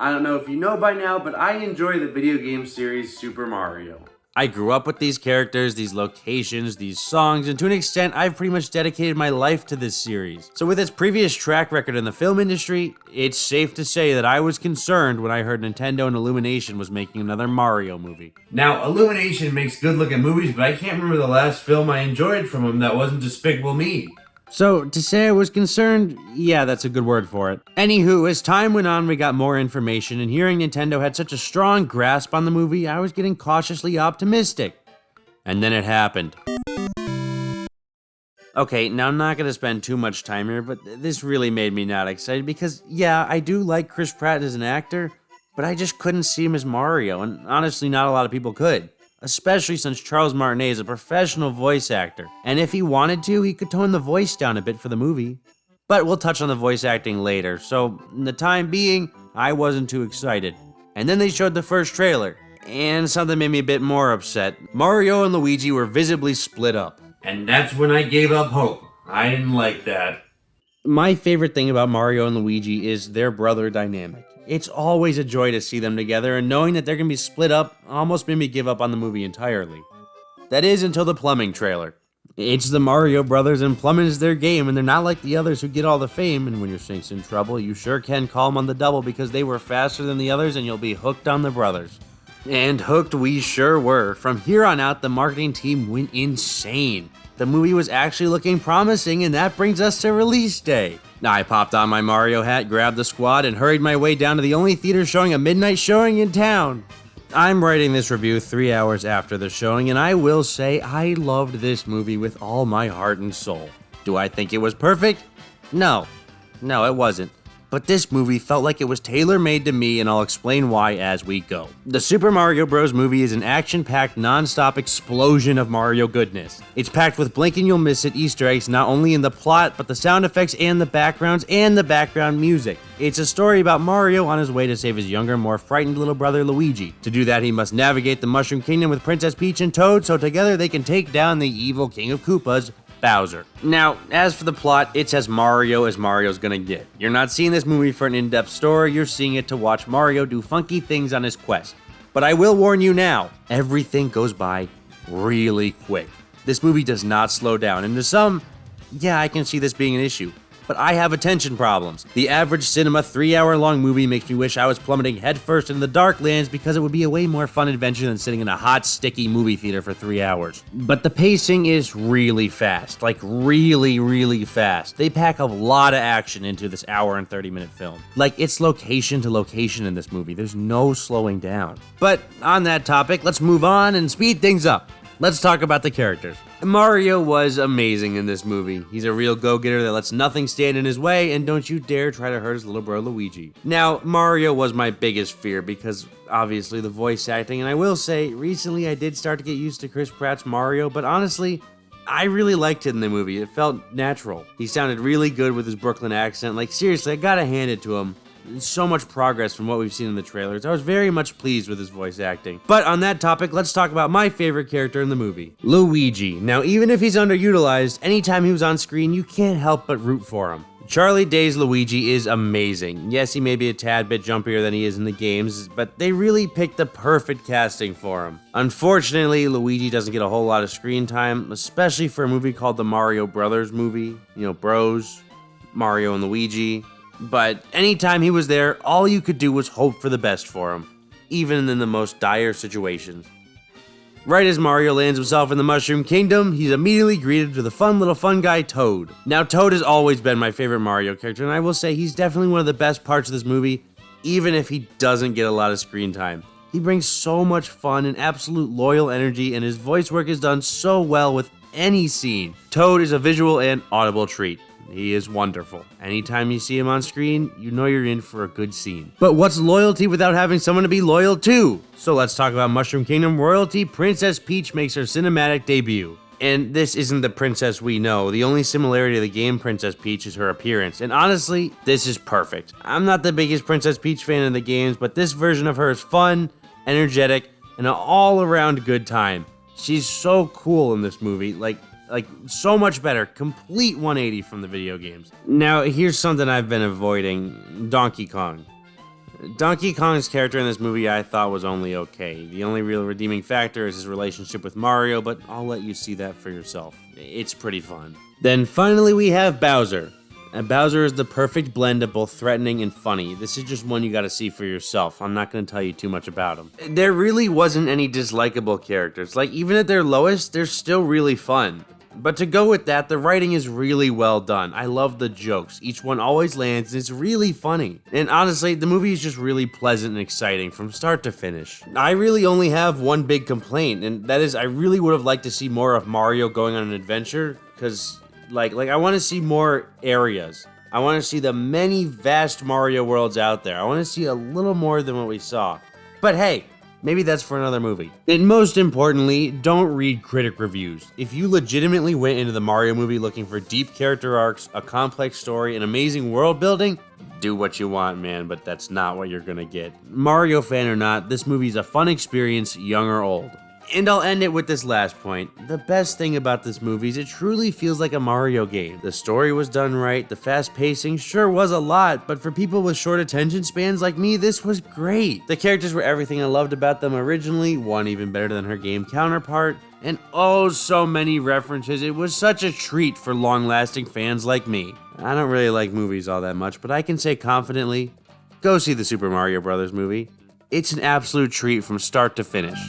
I don't know if you know by now, but I enjoy the video game series Super Mario. I grew up with these characters, these locations, these songs, and to an extent, I've pretty much dedicated my life to this series. So with its previous track record in the film industry, it's safe to say that I was concerned when I heard Nintendo and Illumination was making another Mario movie. Now, Illumination makes good-looking movies, but I can't remember the last film I enjoyed from them that wasn't Despicable Me. So, to say I was concerned, yeah, that's a good word for it. Anywho, as time went on, we got more information, and hearing Nintendo had such a strong grasp on the movie, I was getting cautiously optimistic. And then it happened. Okay, now I'm not gonna spend too much time here, but this really made me not excited because, yeah, I do like Chris Pratt as an actor, but I just couldn't see him as Mario, and honestly, not a lot of people could. Especially since Charles Martinet is a professional voice actor, and if he wanted to, he could tone the voice down a bit for the movie. But we'll touch on the voice acting later, so in the time being, I wasn't too excited. And then they showed the first trailer, and something made me a bit more upset. Mario and Luigi were visibly split up. And that's when I gave up hope. I didn't like that. My favorite thing about Mario and Luigi is their brother dynamic. It's always a joy to see them together, and knowing that they're gonna be split up almost made me give up on the movie entirely. That is until the plumbing trailer. It's the Mario brothers, and plumbing is their game, and they're not like the others who get all the fame, and when your sink's in trouble, you sure can call them on the double because they were faster than the others and you'll be hooked on the brothers. And hooked we sure were. From here on out, the marketing team went insane. The movie was actually looking promising, and that brings us to release day. I popped on my Mario hat, grabbed the squad, and hurried my way down to the only theater showing a midnight showing in town. I'm writing this review 3 hours after the showing, and I will say I loved this movie with all my heart and soul. Do I think it was perfect? No, it wasn't. But this movie felt like it was tailor-made to me, and I'll explain why as we go. The Super Mario Bros. Movie is an action-packed, non-stop explosion of Mario goodness. It's packed with blink-and-you'll-miss-it Easter eggs not only in the plot, but the sound effects and the backgrounds and the background music. It's a story about Mario on his way to save his younger, more frightened little brother Luigi. To do that, he must navigate the Mushroom Kingdom with Princess Peach and Toad, so together they can take down the evil King of Koopas, Bowser. Now, as for the plot, it's as Mario's gonna get. You're not seeing this movie for an in-depth story, you're seeing it to watch Mario do funky things on his quest. But I will warn you now, everything goes by really quick. This movie does not slow down, and to some, yeah, I can see this being an issue. But I have attention problems. The average cinema 3-hour-long movie makes me wish I was plummeting headfirst into the dark lands because it would be a way more fun adventure than sitting in a hot, sticky movie theater for 3 hours. But the pacing is really fast, like really fast. They pack a lot of action into this hour and 30-minute film. Like, it's location to location in this movie. There's no slowing down. But on that topic, let's move on and speed things up. Let's talk about the characters. Mario was amazing in this movie. He's a real go-getter that lets nothing stand in his way, and don't you dare try to hurt his little bro Luigi. Now, Mario was my biggest fear because, obviously, the voice acting, and I will say, recently I did start to get used to Chris Pratt's Mario, but honestly, I really liked it in the movie. It felt natural. He sounded really good with his Brooklyn accent. Like, seriously, I gotta hand it to him. So much progress from what we've seen in the trailers. I was very much pleased with his voice acting. But on that topic, let's talk about my favorite character in the movie, Luigi. Now, even if he's underutilized, anytime he was on screen, you can't help but root for him. Charlie Day's Luigi is amazing. Yes, he may be a tad bit jumpier than he is in the games, but they really picked the perfect casting for him. Unfortunately, Luigi doesn't get a whole lot of screen time, especially for a movie called the Mario Brothers movie. You know, Bros, Mario and Luigi. But anytime he was there, all you could do was hope for the best for him, even in the most dire situations. Right as Mario lands himself in the Mushroom Kingdom, he's immediately greeted with the fun guy Toad. Now, Toad has always been my favorite Mario character, and I will say he's definitely one of the best parts of this movie, even if he doesn't get a lot of screen time. He brings so much fun and absolute loyal energy, and his voice work is done so well with any scene. Toad is a visual and audible treat. He is wonderful. Anytime you see him on screen, you know you're in for a good scene. But what's loyalty without having someone to be loyal to? So let's talk about Mushroom Kingdom royalty. Princess Peach makes her cinematic debut. And this isn't the princess we know. The only similarity to the game Princess Peach is her appearance. And honestly, this is perfect. I'm not the biggest Princess Peach fan in the games, but this version of her is fun, energetic, and an all-around good time. She's so cool in this movie. Like so much better. Complete 180 from the video games. Now, here's something I've been avoiding. Donkey Kong. Donkey Kong's character in this movie I thought was only okay. The only real redeeming factor is his relationship with Mario, but I'll let you see that for yourself. It's pretty fun. Then finally we have Bowser. And Bowser is the perfect blend of both threatening and funny. This is just one you gotta see for yourself. I'm not gonna tell you too much about him. There really wasn't any dislikable characters. Like, even at their lowest, they're still really fun. But to go with that, the writing is really well done. I love the jokes. Each one always lands, and it's really funny. And honestly, the movie is just really pleasant and exciting from start to finish. I really only have one big complaint, and that is I really would have liked to see more of Mario going on an adventure, because like I want to see more areas. I want to see the many vast Mario worlds out there. I want to see a little more than what we saw. But hey, maybe that's for another movie. And most importantly, don't read critic reviews. If you legitimately went into the Mario movie looking for deep character arcs, a complex story, and amazing world building, do what you want, man, but that's not what you're gonna get. Mario fan or not, this movie's a fun experience, young or old. And I'll end it with this last point. The best thing about this movie is it truly feels like a Mario game. The story was done right, the fast pacing sure was a lot, but for people with short attention spans like me, this was great. The characters were everything I loved about them originally, one even better than her game counterpart, and oh so many references. It was such a treat for long-lasting fans like me. I don't really like movies all that much, but I can say confidently, go see the Super Mario Bros. Movie. It's an absolute treat from start to finish.